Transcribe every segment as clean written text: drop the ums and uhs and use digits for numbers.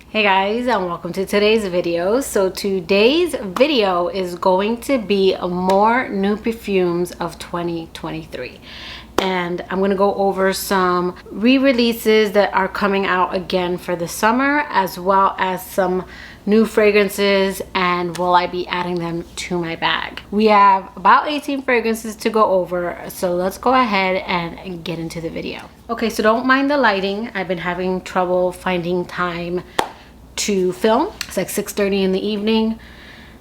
Hey guys, and welcome to today's video. So today's video is going to be more new perfumes of 2023. And I'm going to go over some re-releases that are coming out again for the summer, as well as some new fragrances, and will I be adding them to my bag. We have about 18 fragrances to go over, so let's go ahead and get into the video. Okay, so don't mind the lighting. I've been having trouble finding time to film. It's like 6:30 in the evening,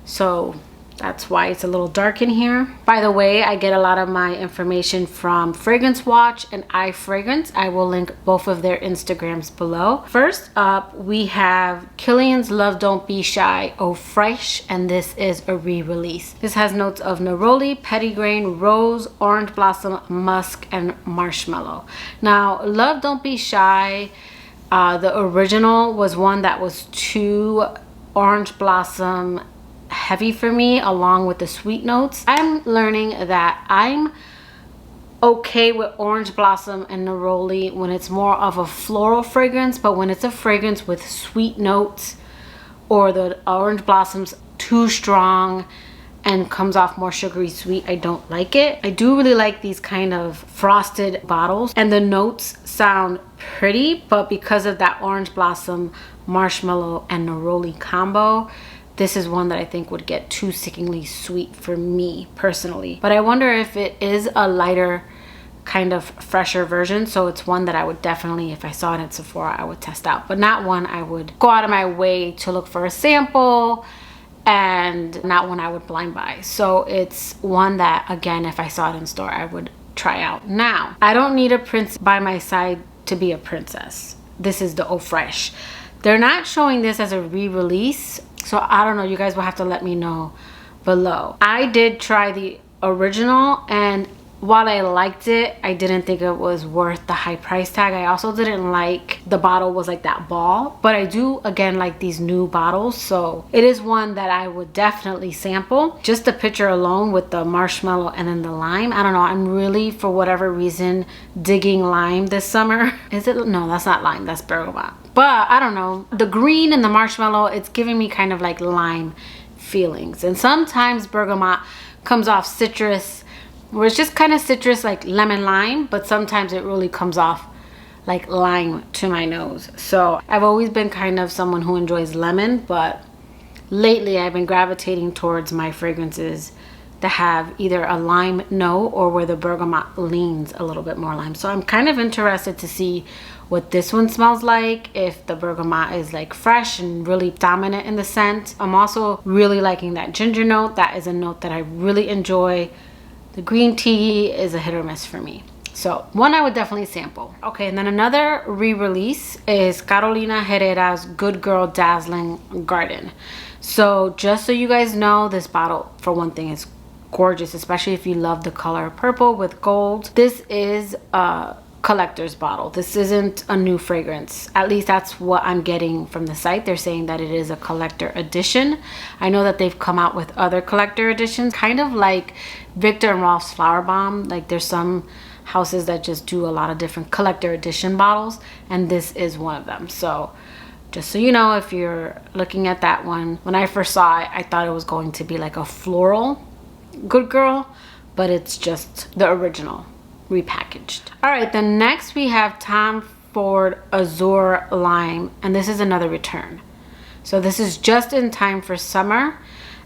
so that's why it's a little dark in here. By the way, I get a lot of my information from Fragrance Watch and iFragrance. I will link both of their Instagrams below. First up, we have Kilian's Love Don't Be Shy Eau Fraiche, and this is a re-release. This has notes of neroli, petitgrain, rose, orange blossom, musk, and marshmallow. Now, Love Don't Be Shy, the original was one that was too orange blossom heavy for me, along with the sweet notes. I'm learning that I'm okay with orange blossom and neroli when it's more of a floral fragrance, but when it's a fragrance with sweet notes or the orange blossoms too strong and comes off more sugary sweet, I don't like it. I do really like these kind of frosted bottles, and the notes sound pretty, but because of that orange blossom, marshmallow, and neroli combo, this is one that I think would get too sickeningly sweet for me personally. But I wonder if it is a lighter, kind of fresher version, so it's one that I would definitely, if I saw it at Sephora, I would test out, but not one I would go out of my way to look for a sample, and not one I would blind buy. So it's one that, again, if I saw it in store, I would try out. Now, I don't need a prince by my side to be a princess. This is the Eau Fraiche. They're not showing this as a re-release, so I don't know. You guys will have to let me know below. I did try the original, and while I liked it, I didn't think it was worth the high price tag. I also didn't like the bottle was like that ball, but I do again like these new bottles, so it is one that I would definitely sample. Just the picture alone with the marshmallow and then the lime, I don't know, I'm really, for whatever reason, digging lime this summer. Is it? No, that's not lime, that's bergamot. But I don't know, the green and the marshmallow, it's giving me kind of like lime feelings, and sometimes bergamot comes off citrus, where it's just kind of citrus, like lemon lime, but sometimes it really comes off like lime to my nose. So I've always been kind of someone who enjoys lemon, but lately I've been gravitating towards my fragrances that have either a lime note or where the bergamot leans a little bit more lime. So I'm kind of interested to see what this one smells like, if the bergamot is like fresh and really dominant in the scent. I'm also really liking that ginger note. That is a note that I really enjoy. The green tea is a hit or miss for me. So one I would definitely sample. Okay, and then another re-release is Carolina Herrera's Good Girl Dazzling Garden. So just so you guys know, this bottle, for one thing, is gorgeous, especially if you love the color purple with gold. This is a collector's bottle. This isn't a new fragrance. At least that's what I'm getting from the site. They're saying that it is a collector edition. I know that they've come out with other collector editions, kind of like Viktor&Rolf's Flower Bomb. Like there's some houses that just do a lot of different collector edition bottles, and this is one of them. So just so you know, if you're looking at that one, when I first saw it, I thought it was going to be like a floral Good Girl, but it's just the original repackaged. All right, then next we have Tom Ford Azure Lime, and this is another return. So this is just in time for summer,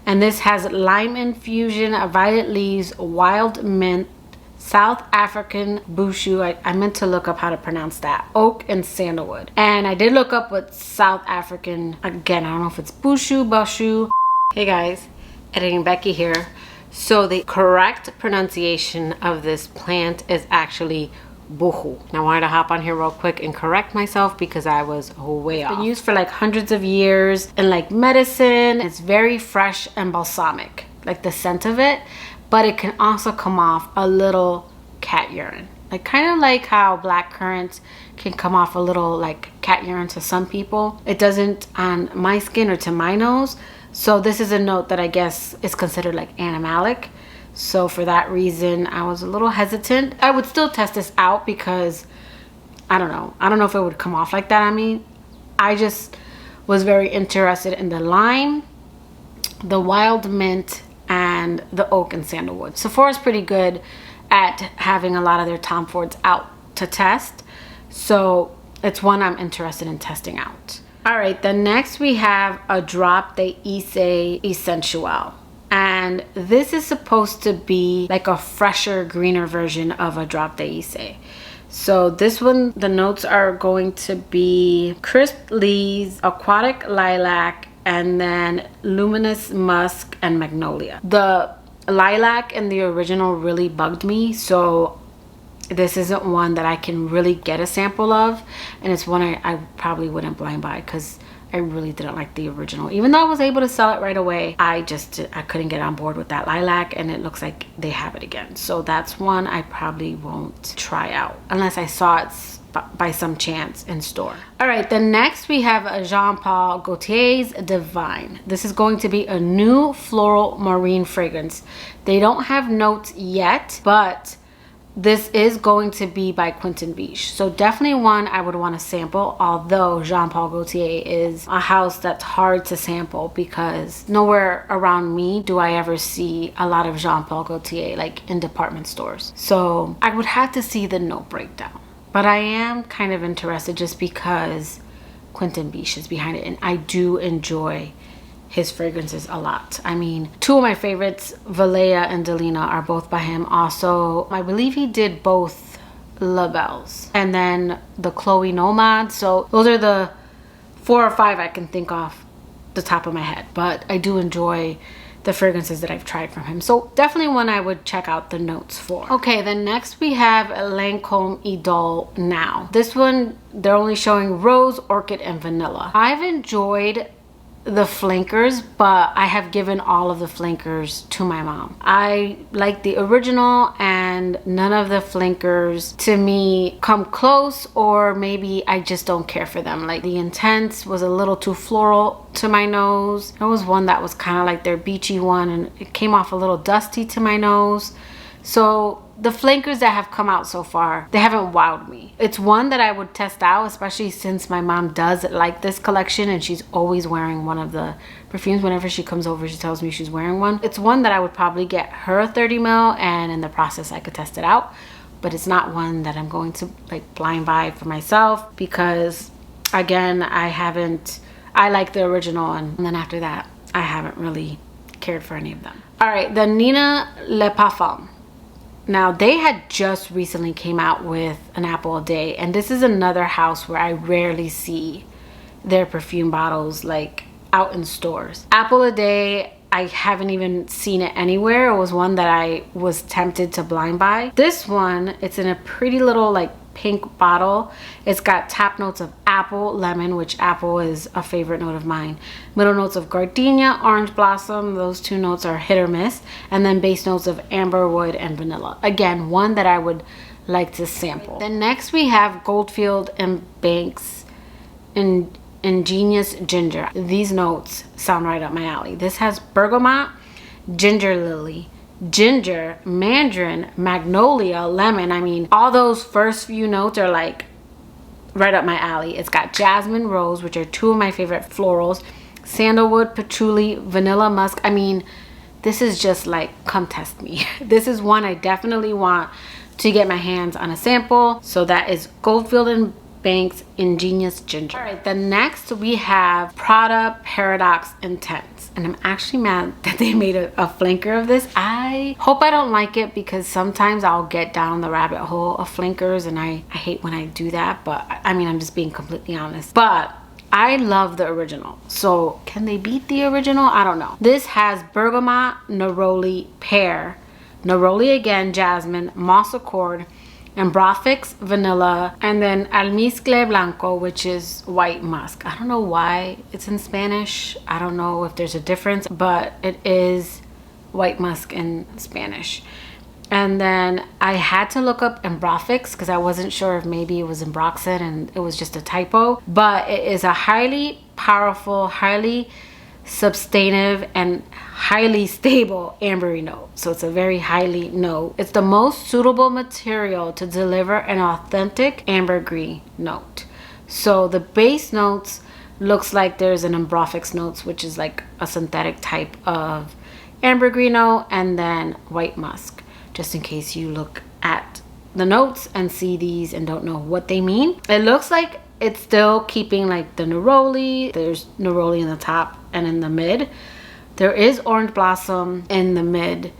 and this has lime infusion, violet leaves, wild mint, South African BIJOU. I meant to look up how to pronounce that. Oak and sandalwood. And I did look up what South African, again, I don't know if it's BIJOU. Hey guys, Editing Becky here. So the correct pronunciation of this plant is actually BIJOU. Now I wanted to hop on here real quick and correct myself because I was way off. It's been used for like hundreds of years in like medicine. It's very fresh and balsamic, like the scent of it, but it can also come off a little cat urine. Like kind of like how black currant can come off a little like cat urine to some people. It doesn't on my skin or to my nose. So this is a note that I guess is considered like animalic. So for that reason, I was a little hesitant. I would still test this out because I don't know if it would come off like that on me. I just was very interested in the lime, the wild mint, and the oak and sandalwood. Sephora's pretty good at having a lot of their Tom Fords out to test, so it's one I'm interested in testing out. All right, then next we have a Drop de Issey Essential. And this is supposed to be like a fresher, greener version of a Drop de Issey. So this one, the notes are going to be crisp leaves, aquatic lilac, and then luminous musk and magnolia. The lilac in the original really bugged me, so this isn't one that I can really get a sample of, and it's one I probably wouldn't blind buy because I really didn't like the original. Even though I was able to sell it right away, I couldn't get on board with that lilac, and it looks like they have it again. So that's one I probably won't try out unless I saw it by some chance in store. All right, then next we have a Jean Paul Gaultier's Divine. This is going to be a new floral marine fragrance. They don't have notes yet, but this is going to be by Quentin Biche. So definitely one I would want to sample, although Jean Paul Gaultier is a house that's hard to sample because nowhere around me do I ever see a lot of Jean Paul Gaultier like in department stores. So I would have to see the note breakdown. But I am kind of interested just because Quentin Biche is behind it, and I do enjoy his fragrances a lot. I mean, two of my favorites, Valea and Delina, are both by him. Also, I believe he did both Labels and then the Chloe Nomad. So those are the 4 or 5 I can think off the top of my head. But I do enjoy the fragrances that I've tried from him. So definitely one I would check out the notes for. Okay, then next we have Lancôme Idole Now. This one, they're only showing rose, orchid, and vanilla. I've enjoyed the flankers, but I have given all of the flankers to my mom. I like the original, and none of the flankers to me come close, or maybe I just don't care for them. Like the Intense was a little too floral to my nose. There was one that was kind of like their beachy one, and it came off a little dusty to my nose. So the flankers that have come out so far, they haven't wowed me. It's one that I would test out, especially since my mom does like this collection and she's always wearing one of the perfumes. Whenever she comes over, she tells me she's wearing one. It's one that I would probably get her a 30 ml, and in the process I could test it out. But it's not one that I'm going to like blind buy for myself because, again, I like the original, and then after that I haven't really cared for any of them. All right, the Nina Le Parfum. Now, they had just recently came out with an apple a day, and this is another house where I rarely see their perfume bottles like out in stores. Apple a day, I haven't even seen it anywhere. It was one that I was tempted to blind buy. This one, it's in a pretty little like pink bottle. It's got top notes of apple, lemon, which apple is a favorite note of mine. Middle notes of gardenia, orange blossom. Those 2 notes are hit or miss. And then base notes of amber wood and vanilla. Again, one that I would like to sample. Then next we have Goldfield and Banks and Ingenious Ginger. These notes sound right up my alley. This has bergamot, ginger lily, ginger, mandarin, magnolia, lemon. I mean, all those first few notes are like right up my alley. It's got jasmine, rose, which are 2 of my favorite florals, sandalwood, patchouli, vanilla musk. I mean, this is just like, come test me. This is one I definitely want to get my hands on a sample. So that is Goldfield and Banks Ingenious Ginger. All right, then next we have Prada Paradoxe Intense, and I'm actually mad that they made a flanker of this. I hope I don't like it because sometimes I'll get down the rabbit hole of flankers, and I hate when I do that, but I mean, I'm just being completely honest. But I love the original, so can they beat the original? I don't know. This has bergamot, neroli, pear, neroli again, jasmine, moss accord, Ambrofix, vanilla, and then almizcle blanco, which is white musk. I don't know why it's in Spanish. I don't know if there's a difference, but it is white musk in Spanish. And then I had to look up Ambrofix because I wasn't sure if maybe it was Ambroxan and it was just a typo. But it is a highly powerful, highly substantive, and highly stable ambery note. So it's a very highly note. It's the most suitable material to deliver an authentic ambergris note. So the base notes looks like there's an Ambrofix notes, which is like a synthetic type of ambergris, and then white musk, just in case you look at the notes and see these and don't know what they mean. It looks like it's still keeping like the neroli. There's neroli in the top and in the mid. There is orange blossom in the mid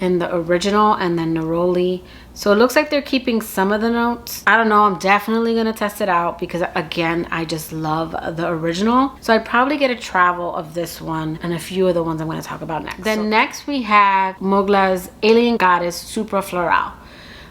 in the original, and then neroli. So it looks like they're keeping some of the notes. I don't know, I'm definitely gonna test it out because again, I just love the original. So I'd probably get a travel of this one and a few of the ones I'm gonna talk about next. Then next we have Mugler's Alien Goddess Supra Florale.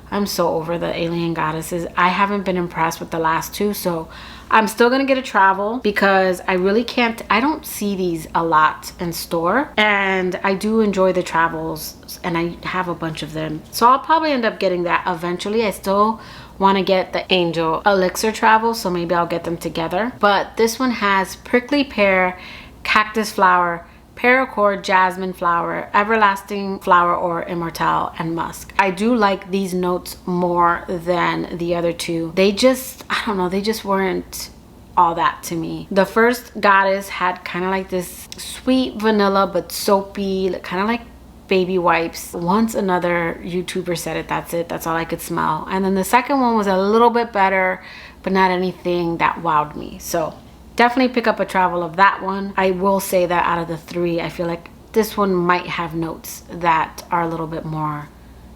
I'm so over the Alien Goddesses. I haven't been impressed with the last two, so I'm still gonna get a travel because I really can't, I don't see these a lot in store, and I do enjoy the travels and I have a bunch of them. So I'll probably end up getting that eventually. I still want to get the Angel Elixir travel, so maybe I'll get them together. But this one has prickly pear, cactus flower, paracord, jasmine flower, everlasting flower or immortelle, and musk. I do like these notes more than the other two. They just, I don't know, they just weren't all that to me. The first Goddess had kind of like this sweet vanilla but soapy, kind of like baby wipes. Once another YouTuber said it, that's all I could smell. And then the second one was a little bit better, but not anything that wowed me. So definitely pick up a travel of that one. I will say that out of the three, I feel like this one might have notes that are a little bit more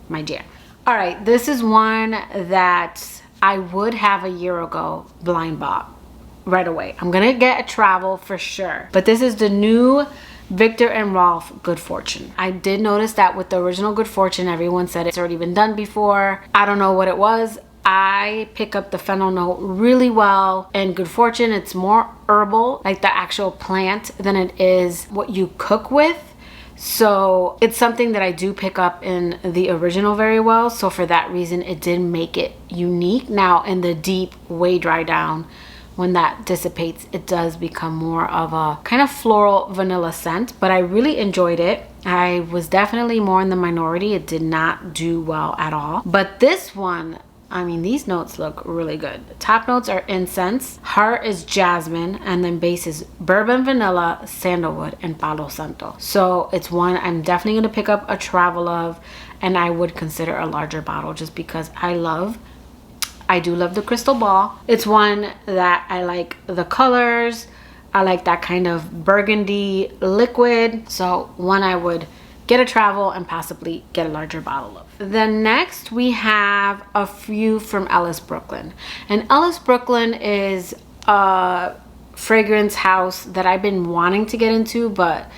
my jam. All right, this is one that I would have a year ago blind bought right away. I'm gonna get a travel for sure, but this is the new Viktor&Rolf Good Fortune. I did notice that with the original Good Fortune, everyone said it's already been done before. I don't know what it was. I pick up the fennel note really well, and Good Fortune, it's more herbal, like the actual plant, than it is what you cook with. So it's something that I do pick up in the original very well. So for that reason, it did make it unique. Now in the deep, way dry down, when that dissipates, it does become more of a kind of floral vanilla scent, but I really enjoyed it. I was definitely more in the minority. It did not do well at all. But this one, I mean, these notes look really good. The top notes are incense, heart is jasmine, and then base is bourbon vanilla, sandalwood, and palo santo. So it's one I'm definitely gonna pick up a travel of, and I would consider a larger bottle just because I do love the crystal ball. It's one that I like the colors. I like that kind of burgundy liquid. So one I would get a travel and possibly get a larger bottle of. Then next we have a few from Ellis Brooklyn. And Ellis Brooklyn is a fragrance house that I've been wanting to get into, but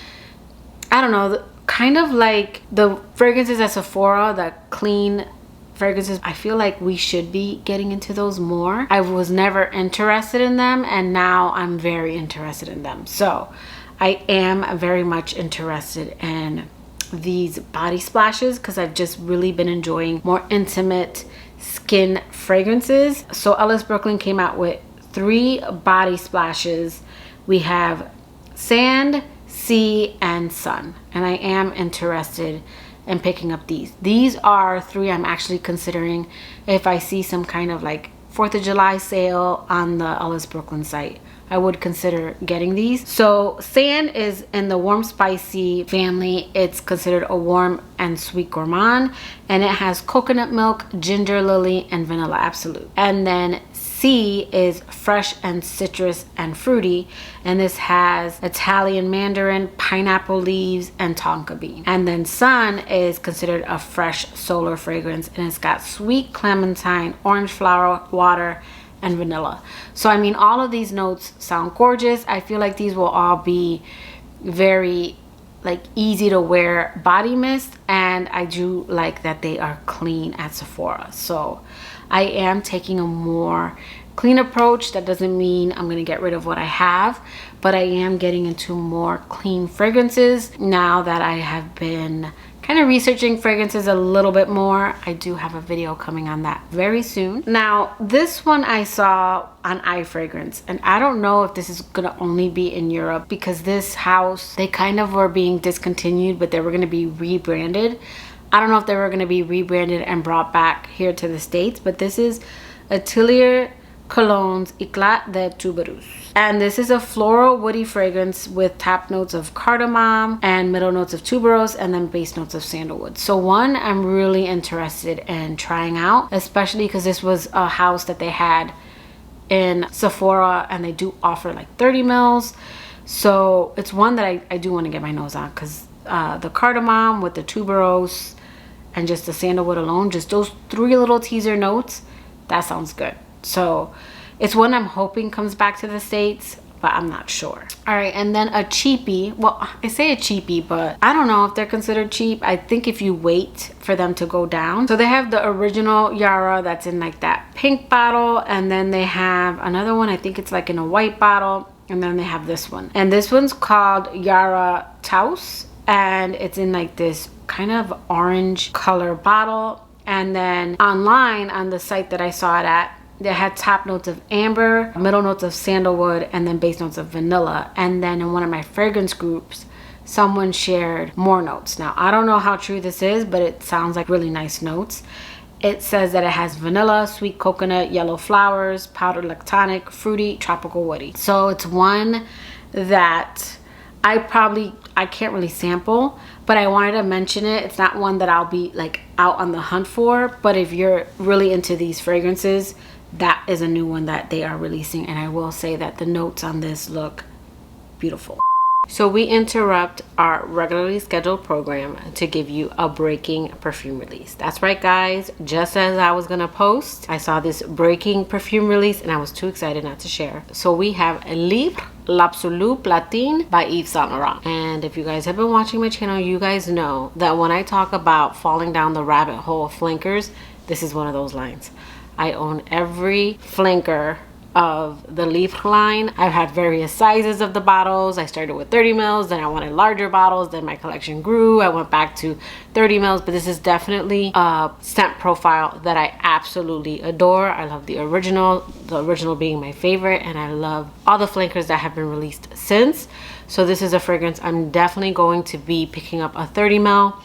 I don't know, kind of like the fragrances at Sephora, the clean fragrances, I feel like we should be getting into those more. I was never interested in them, and now I'm very interested in them. So I am very much interested in these body splashes because I've just really been enjoying more intimate skin fragrances. So Ellis Brooklyn came out with 3 body splashes. We have sand, sea, and sun, and I am interested in picking up these. These are 3 I'm actually considering if I see some kind of like 4th of July sale on the Ellis Brooklyn site. I would consider getting these. So sand is in the warm spicy family. It's considered a warm and sweet gourmand, and it has coconut milk, ginger lily, and vanilla absolute. And then sea is fresh and citrus and fruity, and this has Italian mandarin, pineapple leaves, and tonka bean. And then sun is considered a fresh solar fragrance, and it's got sweet clementine, orange flower, water, and vanilla. So I mean, all of these notes sound gorgeous. I feel like these will all be very like easy to wear body mist, and I do like that they are clean at Sephora. So I am taking a more clean approach. That doesn't mean I'm gonna get rid of what I have, but I am getting into more clean fragrances now that I have been kind of researching fragrances a little bit more. I do have a video coming on that very soon. Now this one I saw on iFragrance, and I don't know if this is gonna only be in Europe because this house, they kind of were being discontinued, but they were gonna be rebranded. I don't know if they were gonna be rebranded and brought back here to the States, but this is Atelier Cologne's Eclat de Tubéreuse. And this is a floral woody fragrance with top notes of cardamom and middle notes of tuberose and then base notes of sandalwood. So one I'm really interested in trying out, especially because this was a house that they had in Sephora and they do offer like 30 mils. So it's one that I do want to get my nose on, because the cardamom with the tuberose and just the sandalwood alone, just those 3 little teaser notes, that sounds good. So it's one I'm hoping comes back to the States, but I'm not sure. All right, and then a cheapie. Well, I say a cheapie, but I don't know if they're considered cheap. I think if you wait for them to go down. So they have the original Yara that's in like that pink bottle, and then they have another one, I think it's like in a white bottle, and then they have this one. And this one's called Yara Tous, and it's in like this kind of orange color bottle. And then online on the site that I saw it at, they had top notes of amber, middle notes of sandalwood, and then base notes of vanilla. And then in one of my fragrance groups, someone shared more notes. Now, I don't know how true this is, but it sounds like really nice notes. It says that it has vanilla, sweet coconut, yellow flowers, powdered lactonic, fruity, tropical woody. So it's one that I can't really sample, but I wanted to mention it. It's not one that I'll be like out on the hunt for, but if you're really into these fragrances, that is a new one that they are releasing. And I will say that the notes on this look beautiful. So we interrupt our regularly scheduled program to give you a breaking perfume release. That's right, guys. Just as I was gonna post, I saw this breaking perfume release and I was too excited not to share. So we have Libre, L'Absolu Plantine by Yves Saint Laurent. And if you guys have been watching my channel, you guys know that when I talk about falling down the rabbit hole of flankers, this is one of those lines. I own every flanker of the Libre line. I've had various sizes of the bottles. I started with 30 mils, then I wanted larger bottles, then my collection grew. I went back to 30 mils, but this is definitely a scent profile that I absolutely adore. I love the original being my favorite, and I love all the flankers that have been released since. So this is a fragrance I'm definitely going to be picking up a 30 mil.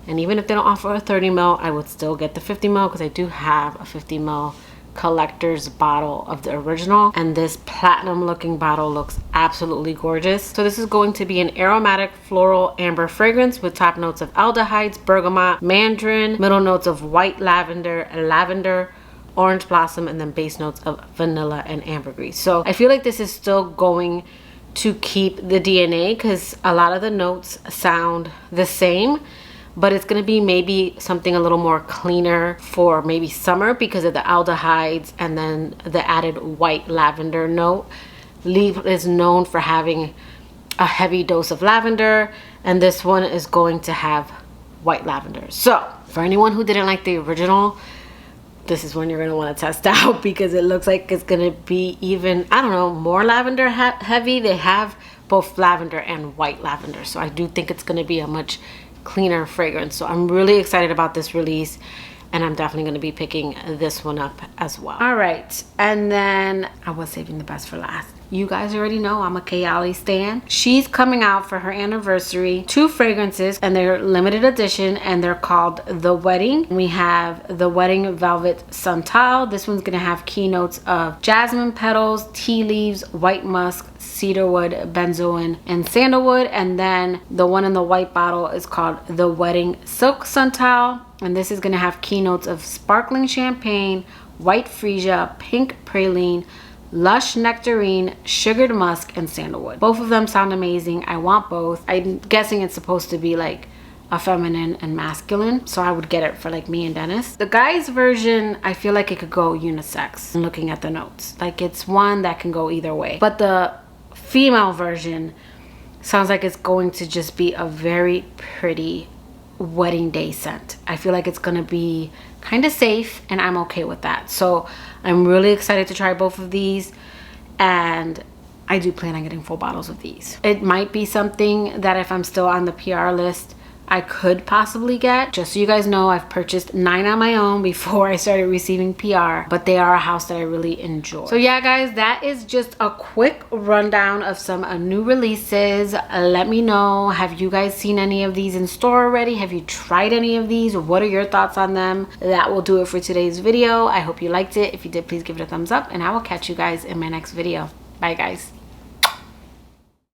And even if they don't offer a 30 mil, I would still get the 50 mil because I do have a 50 mil collector's bottle of the original, and this platinum looking bottle looks absolutely gorgeous. So this is going to be an aromatic floral amber fragrance with top notes of aldehydes, bergamot, mandarin, middle notes of white lavender, orange blossom, and then base notes of vanilla and ambergris. So I feel like this is still going to keep the DNA because a lot of the notes sound the same, but it's going to be maybe something a little more cleaner for maybe summer because of the aldehydes and then the added white lavender note. Libre is known for having a heavy dose of lavender, and this one is going to have white lavender. So for anyone who didn't like the original, this is one you're going to want to test out because it looks like it's going to be even, I don't know, more lavender heavy. They have both lavender and white lavender, so I do think it's going to be a much cleaner fragrance. So I'm really excited about this release, and I'm definitely going to be picking this one up as well. All right, and then I was saving the best for last. You guys already know I'm a Kayali stan. She's coming out for her anniversary, 2 fragrances, and they're limited edition, and they're called The Wedding. We have the Wedding Velvet Santal. This one's gonna have keynotes of jasmine petals, tea leaves, white musk, cedarwood, benzoin, and sandalwood. And then the one in the white bottle is called The Wedding Silk Santal, and this is gonna have keynotes of sparkling champagne, white freesia, pink praline, lush nectarine, sugared musk, and sandalwood. Both of them sound amazing. I want both. I'm guessing it's supposed to be like a feminine and masculine, so I would get it for like me and Dennis. The guy's version, I feel like it could go unisex. Looking at the notes, like it's one that can go either way, but the female version sounds like it's going to just be a very pretty wedding day scent. I feel like it's gonna be kind of safe, and I'm okay with that. So I'm really excited to try both of these, and I do plan on getting full bottles of these. It might be something that if I'm still on the PR list I could possibly get. Just so you guys know, I've purchased 9 on my own before I started receiving PR, but they are a house that I really enjoy. So yeah guys, that is just a quick rundown of some new releases. Let me know, have you guys seen any of these in store already? Have you tried any of these? What are your thoughts on them? That will do it for today's video. I hope you liked it. If you did, please give it a thumbs up, and I will catch you guys in my next video. Bye guys.